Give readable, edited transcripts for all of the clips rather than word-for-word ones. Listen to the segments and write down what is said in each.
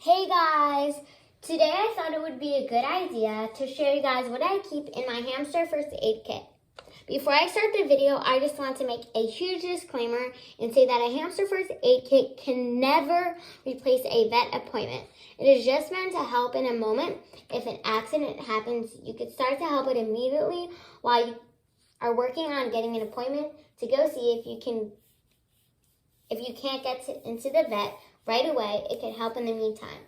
Hey guys! Today I thought it would be a good idea to show you guys what I keep in my hamster first aid kit. Before I start the video, I just want to make a huge disclaimer and say that a hamster first aid kit can never replace a vet appointment. It is just meant to help in a moment. If an accident happens, you can start to help it immediately while you are working on getting an appointment to go see if you can't get into the vet right away. It can help in the meantime.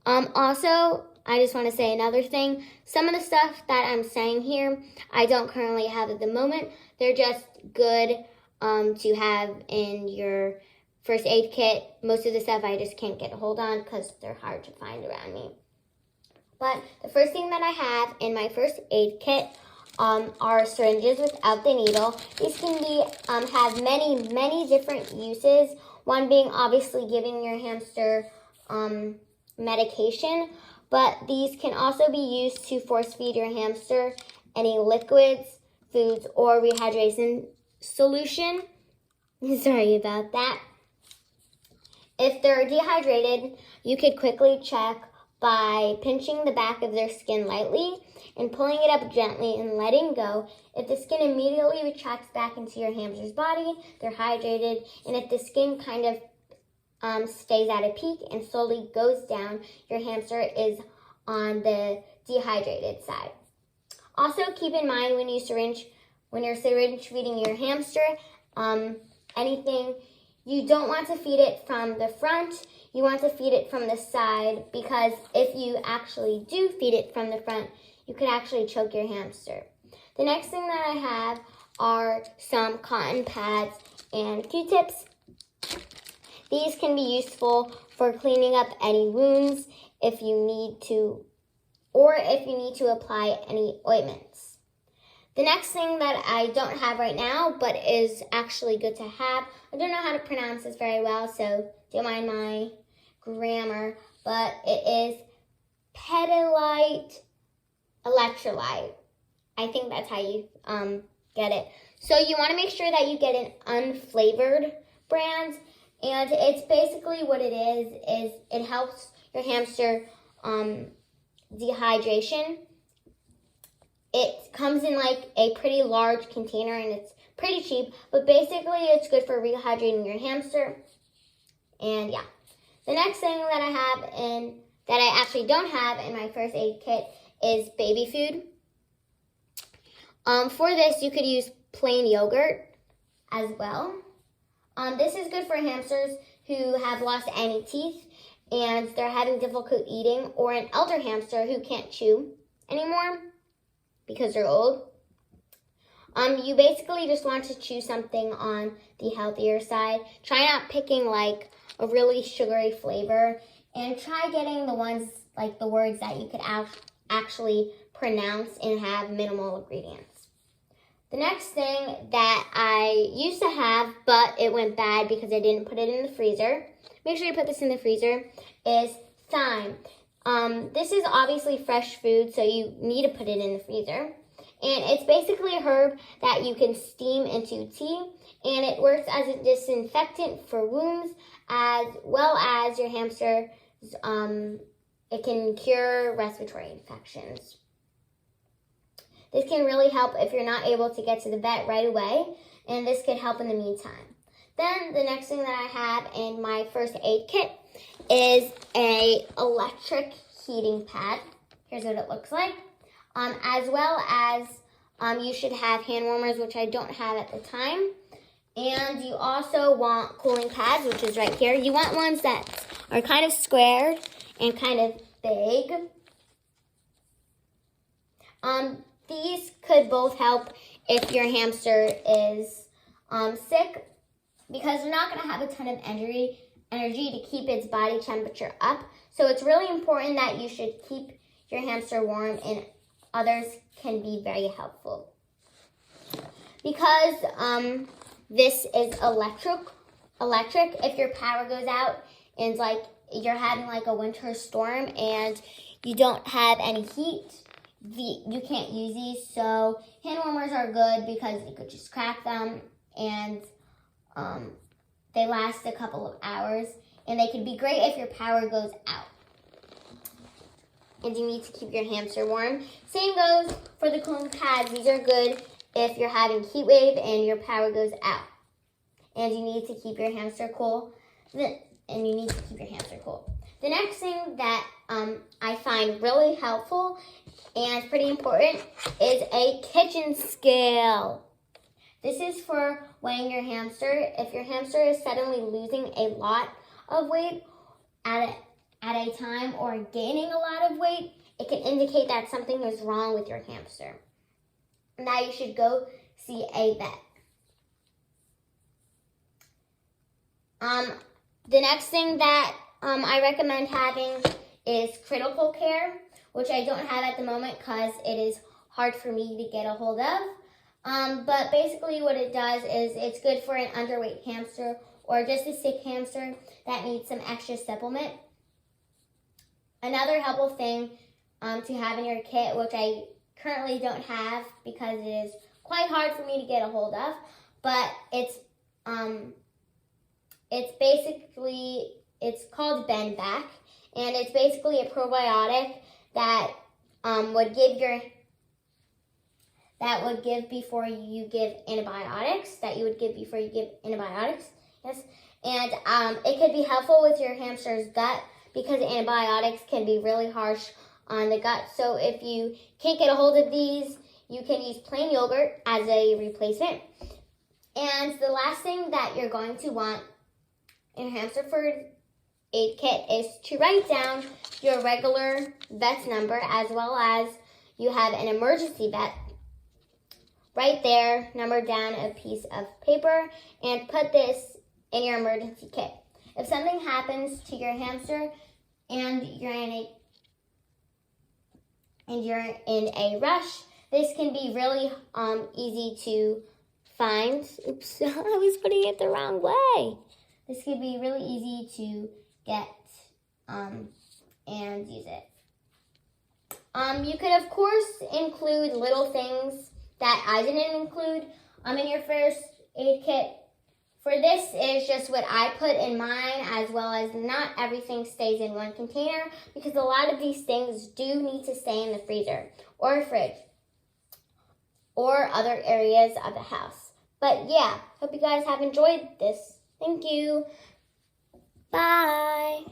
Also, I just want to say another thing. Some of the stuff that I'm saying here, I don't currently have at the moment. They're just good to have in your first aid kit. Most of the stuff I just can't get a hold on because they're hard to find around me. But the first thing that I have in my first aid kit are syringes without the needle. These can be have many different uses. One being obviously giving your hamster medication, but these can also be used to force feed your hamster any liquids, foods, or rehydration solution. Sorry about that. If they're dehydrated, you could quickly check by pinching the back of their skin lightly and pulling it up gently and letting go. If the skin immediately retracts back into your hamster's body, they're hydrated. And if the skin kind of stays at a peak and slowly goes down, your hamster is on the dehydrated side. Also, keep in mind when you're syringe feeding your hamster, anything, you don't want to feed it from the front. You want to feed it from the side, because if you actually do feed it from the front, you could actually choke your hamster. The next thing that I have are some cotton pads and Q-tips. These can be useful for cleaning up any wounds if you need to, or if you need to apply any ointments. The next thing that I don't have right now, but is actually good to have, I don't know how to pronounce this very well, so don't mind my grammar, but it is Pedialyte Electrolyte. I think that's how you get it. So you want to make sure that you get an unflavored brand, and it's basically what it is it helps your hamster dehydration. It comes in like a pretty large container and it's pretty cheap, but basically it's good for rehydrating your hamster. And yeah, the next thing that I have that I actually don't have in my first aid kit is baby food. For this, you could use plain yogurt as well. This is good for hamsters who have lost any teeth and they're having difficulty eating, or an elder hamster who can't chew anymore because they're old. You basically just want to choose something on the healthier side. Try not picking like a really sugary flavor, and try getting the ones, like the words that you could actually pronounce and have minimal ingredients. The next thing that I used to have, but it went bad because I didn't put it in the freezer, make sure you put this in the freezer, is thyme. This is obviously fresh food, so you need to put it in the freezer. And it's basically a herb that you can steam into tea, and it works as a disinfectant for wounds, as well as your hamster's, it can cure respiratory infections. This can really help if you're not able to get to the vet right away, and this could help in the meantime. Then the next thing that I have in my first aid kit is a electric heating pad. Here's what it looks like. As well as you should have hand warmers, which I don't have at the time. And you also want cooling pads, which is right here. You want ones that are kind of squared and kind of big. These could both help if your hamster is sick, because they're not going to have a ton of energy to keep its body temperature up. So it's really important that you should keep your hamster warm, and others can be very helpful. Because this is electric, if your power goes out and like you're having like a winter storm and you don't have any heat, you can't use these. So hand warmers are good because you could just crack them and they last a couple of hours. and they could be great if your power goes out. And you need to keep your hamster warm. Same goes for the cooling pads. These are good if you're having heat wave and your power goes out. And you need to keep your hamster cool. The next thing that I find really helpful and pretty important is a kitchen scale. This is for weighing your hamster. If your hamster is suddenly losing a lot of weight at a time or gaining a lot of weight, it can indicate that something is wrong with your hamster. Now you should go see a vet. The next thing that I recommend having is critical care, which I don't have at the moment because it is hard for me to get a hold of. But basically what it does is it's good for an underweight hamster or just a sick hamster that needs some extra supplement. Another helpful thing to have in your kit, which I currently don't have because it is quite hard for me to get a hold of, but it's called Bend Back, and it's basically a probiotic that would give before you give antibiotics. Yes, and it could be helpful with your hamster's gut because antibiotics can be really harsh on the gut. So if you can't get a hold of these, you can use plain yogurt as a replacement. And the last thing that you're going to want in a hamster first aid kit is to write down your regular vet's number as well as you have an emergency vet. Right there, number down a piece of paper and put this in your emergency kit. If something happens to your hamster and you're in a rush, this can be really easy to find. Oops, I was putting it the wrong way. This could be really easy to get and use it. You could, of course, include little things that I didn't include in your first aid kit. For this is just what I put in mine, as well as not everything stays in one container because a lot of these things do need to stay in the freezer or fridge or other areas of the house. But yeah, hope you guys have enjoyed this. Thank you. Bye.